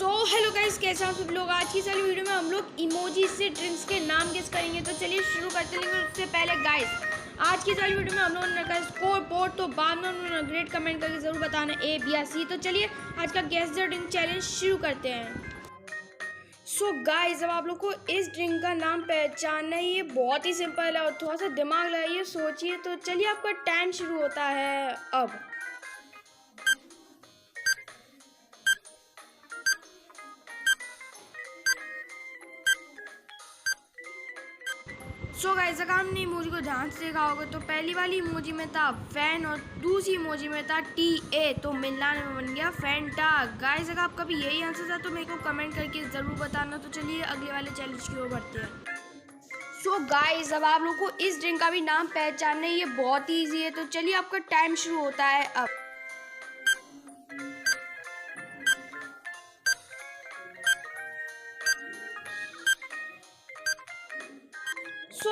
Hello guys, कैसे हैं आप सब लोग। आज की सारी वीडियो में हम लोग इमोजी से ड्रिंक्स के नाम गेस करेंगे। तो चलिए शुरू करते हैं। लेकिन उससे पहले गाइस, आज की सारी वीडियो में हम लोगों ने रखा है स्कोर बोर्ड। तो बाद में उन्होंने ग्रेड कमेंट करके जरूर बताना ए बी या सी। तो चलिए आज का गेस द ड्रिंक चैलेंज शुरू करते हैं। गाइस, अब आप लोग को इस ड्रिंक का नाम पहचानना है। ये बहुत ही सिंपल है और थोड़ा सा दिमाग लगाइए, सोचिए। तो चलिए आपका टाइम शुरू होता है अब। गाइस, अगर आपने इमोजी को ध्यान से देखा होगा तो पहली वाली इमोजी में था फैन और दूसरी इमोजी में था TA। तो मिलाने में बन गया फैंटा। गाइस, अगर आपका भी यही आंसर था तो मेरे को कमेंट करके ज़रूर बताना। तो चलिए अगले वाले चैलेंज की ओर बढ़ते हैं। गाइस, अब आप लोग को इस ड्रिंक का भी नाम पहचानना है। ये बहुत ही ईजी है। तो चलिए आपका टाइम शुरू होता है अब।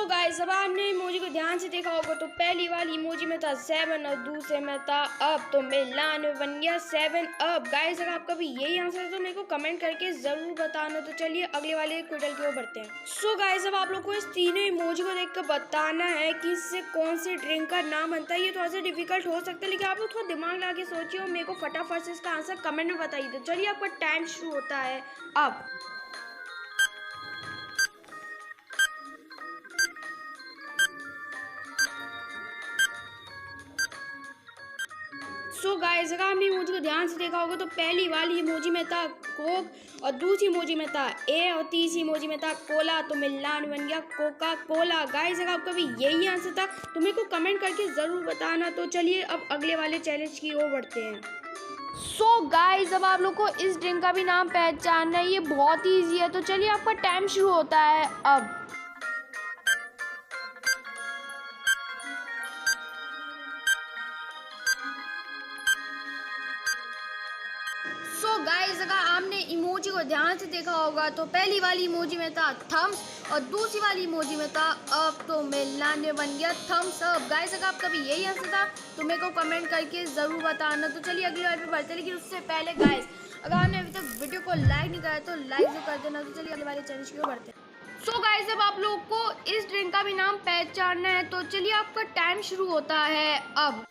गाइस, अब आपने इमोजी को ध्यान से देखा होगा तो पहली वाली इमोजी में था 7 और दूसरे में था अप। तो मिलान में बन गया 7 अप। गाइस, अगर आपका भी यही आंसर है तो मेरे को कमेंट करके जरूर बताना। तो चलिए अगले वाले क्विडल की ओर बढ़ते हैं। गाइस, अब आप लोग को इस तीनों इमोजी को देखकर बताना है कि इससे कौन सी ड्रिंक का नाम बनता है। ये थोड़ा सा डिफिकल्ट हो सकता है, लेकिन आप लोग थोड़ा दिमाग लगा के सोचिए और मेरे को फटाफट से इसका आंसर कमेंट में बताइए। तो चलिए आपका टाइम शुरू होता है अब। गाइस, अगर आपने इमोजी को ध्यान से देखा होगा तो पहली वाली इमोजी में था कोक और दूसरी इमोजी में था ए और तीसरी इमोजी में था कोला। तो मिलान बन गया कोका कोला। गाइस, अगर आपका भी यही आंसर था तो मेरे को कमेंट करके ज़रूर बताना। तो चलिए अब अगले वाले चैलेंज की ओर बढ़ते हैं। गाइस, अब आप लोग को इस ड्रिंक का भी नाम पहचानना है। ये बहुत ही ईजी है। तो चलिए आपका टाइम शुरू होता है अब। गाइस, अगर आपने इमोजी को ध्यान से देखा होगा तो पहली वाली इमोजी में था थम्स और दूसरी वाली इमोजी में था अप। तो मिलान में बन गया थम्स अप। गाइस, अगर आपका भी यही आंसर था तो मेरे को कमेंट करके ज़रूर बताना। तो चलिए अगली बार पे बढ़ते हैं। लेकिन उससे पहले गाइस, अगर आपने अभी तक वीडियो को लाइक नहीं करा तो लाइक जो कर देना। तो चलिए अगले वाले चैलेंज की ओर बढ़ते हैं। गाइस, अब आप लोग को इस ड्रिंक का भी नाम पहचानना है। तो चलिए आपका टाइम शुरू होता है अब।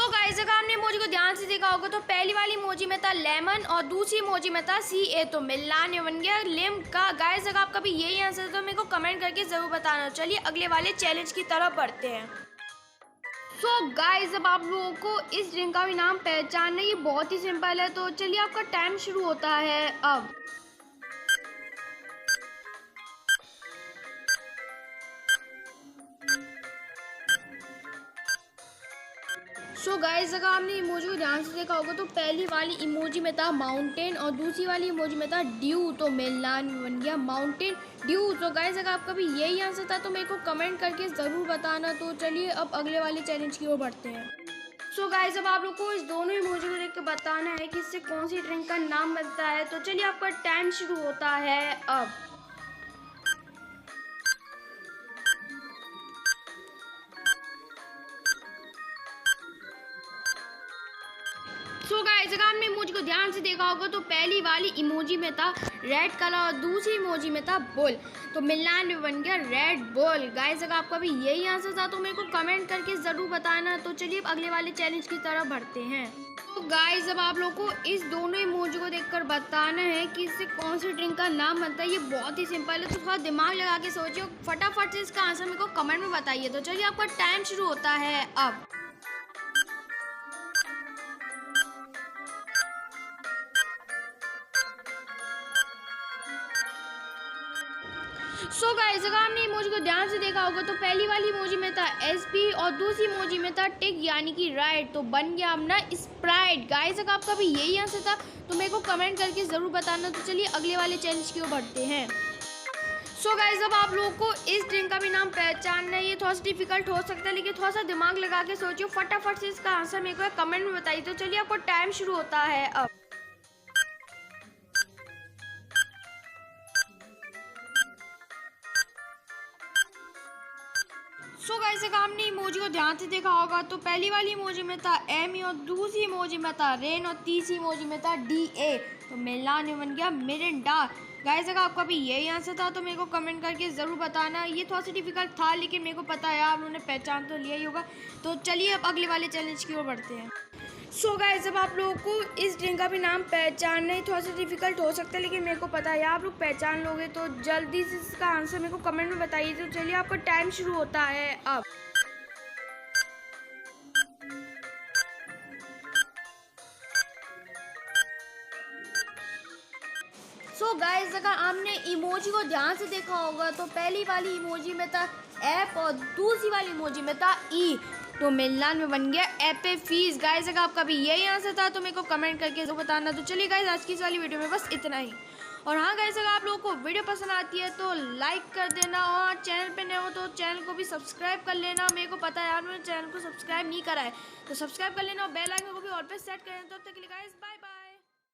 गाइस, अगर आपने इमोजी को ध्यान से देखा होगा तो पहली वाली इमोजी में था लेमन और दूसरी इमोजी में था CA। तो मिलान में बन गया लिम का। गाइस, अगर आपका भी यही आंसर है तो मेरे को कमेंट करके जरूर बताना। चलिए अगले वाले चैलेंज की तरफ बढ़ते हैं। गाइस, अब आप लोगों को इस ड्रिंक का भी नाम पहचानना है। ये बहुत ही सिंपल है। तो चलिए आपका टाइम शुरू होता है अब। गाइस, अगर आपने इमोजी को ध्यान से देखा होगा तो पहली वाली इमोजी में था माउंटेन और दूसरी वाली इमोजी में था ड्यू। तो मिलान में बन गया माउंटेन ड्यू। गाइस, अगर आपका भी यही आंसर था तो मेरे को कमेंट करके ज़रूर बताना। तो चलिए अब अगले वाले चैलेंज की ओर बढ़ते हैं। गाइस, अब आप लोग को इस दोनों इमोजी को देख कर बताना है कि इससे कौन सी ड्रिंक का नाम बनता है। तो चलिए आपका टाइम शुरू होता है अब। गाइस, अगर आपने इमोजी को ध्यान से देखा होगा तो पहली वाली इमोजी में था रेड कलर और दूसरी इमोजी में था बुल। तो मिलान में बन गया रेड बुल। गाइस, अगर आपका भी यही आंसर था तो मेरे को कमेंट करके ज़रूर बताना। तो चलिए अगले वाले चैलेंज की तरफ बढ़ते हैं। गाइस, अब आप लोग को इस दोनों इमोजी को देखकर बताना है कि इससे कौन सी ड्रिंक का नाम बनता है। ये बहुत ही सिंपल है। तो थोड़ा दिमाग लगा के सोचिए, फटाफट से इसका आंसर मेरे को कमेंट में बताइए। तो चलिए आपका टाइम शुरू होता है अब। गाइस, अगर आपने इमोजी को ध्यान से देखा होगा तो पहली वाली इमोजी में था SP और दूसरी इमोजी में था टिक यानी कि राइट। तो बन गया अपना स्प्राइट। गाइस, अगर आपका भी यही आंसर था तो मेरे को कमेंट करके ज़रूर बताना। तो चलिए अगले वाले चैलेंज की ओर बढ़ते हैं। गाइस, अब आप लोगों को इस ड्रिंक का भी नाम पहचानना है। ये थोड़ा सा डिफिकल्ट हो सकता है, लेकिन थोड़ा सा दिमाग लगा के सोचिए, फटाफट से इसका आंसर मेरे को कमेंट में बताइए। तो चलिए आपको टाइम शुरू होता है अब। सो गाइस अगर आपने इमोजी को ध्यान से देखा होगा तो पहली वाली इमोजी में था एमी और दूसरी इमोजी में था रेन और तीसरी इमोजी में था DA। तो मिलान में बन गया मिरिंडा। गाइस अगर आपका भी यही आंसर था तो मेरे को कमेंट करके ज़रूर बताना। ये थोड़ा सा डिफिकल्ट था लेकिन मेरे को पता है आप लोगों ने पहचान तो लिया ही होगा। तो चलिए अब अगले वाले चैलेंज की ओर बढ़ते हैं। सो गाइस जब आप लोगों को इस ड्रिंक का भी नाम पहचानना ही थोड़ा सा डिफिकल्ट हो सकता है लेकिन मेरे को पता है आप लोग पहचान लोगे। तो जल्दी से इसका आंसर मेरे को कमेंट में बताइए। तो चलिए आपका टाइम शुरू होता है अब। सो गाइस अगर आपने इमोजी को ध्यान से देखा होगा तो पहली वाली इमोजी में था एप और दूसरी वाली इमोजी में था ई। तो मिलान में बन गया एपे फीस। गाइस अगर आपका भी यही आंसर था तो मेरे को कमेंट करके जरूर बताना। तो चलिए गाइस आज की इस वाली वीडियो में बस इतना ही। और हाँ गाइस अगर आप लोगों को वीडियो पसंद आती है तो लाइक कर देना और चैनल पे नए हो तो चैनल को भी सब्सक्राइब कर लेना। मेरे को पता है आप लोगों ने चैनल को सब्सक्राइब नहीं करा है तो सब्सक्राइब कर लेना और बेल आइकन को भी ऑल पे सेट कर लेना। तब तक के लिए गाइस बाय बाय।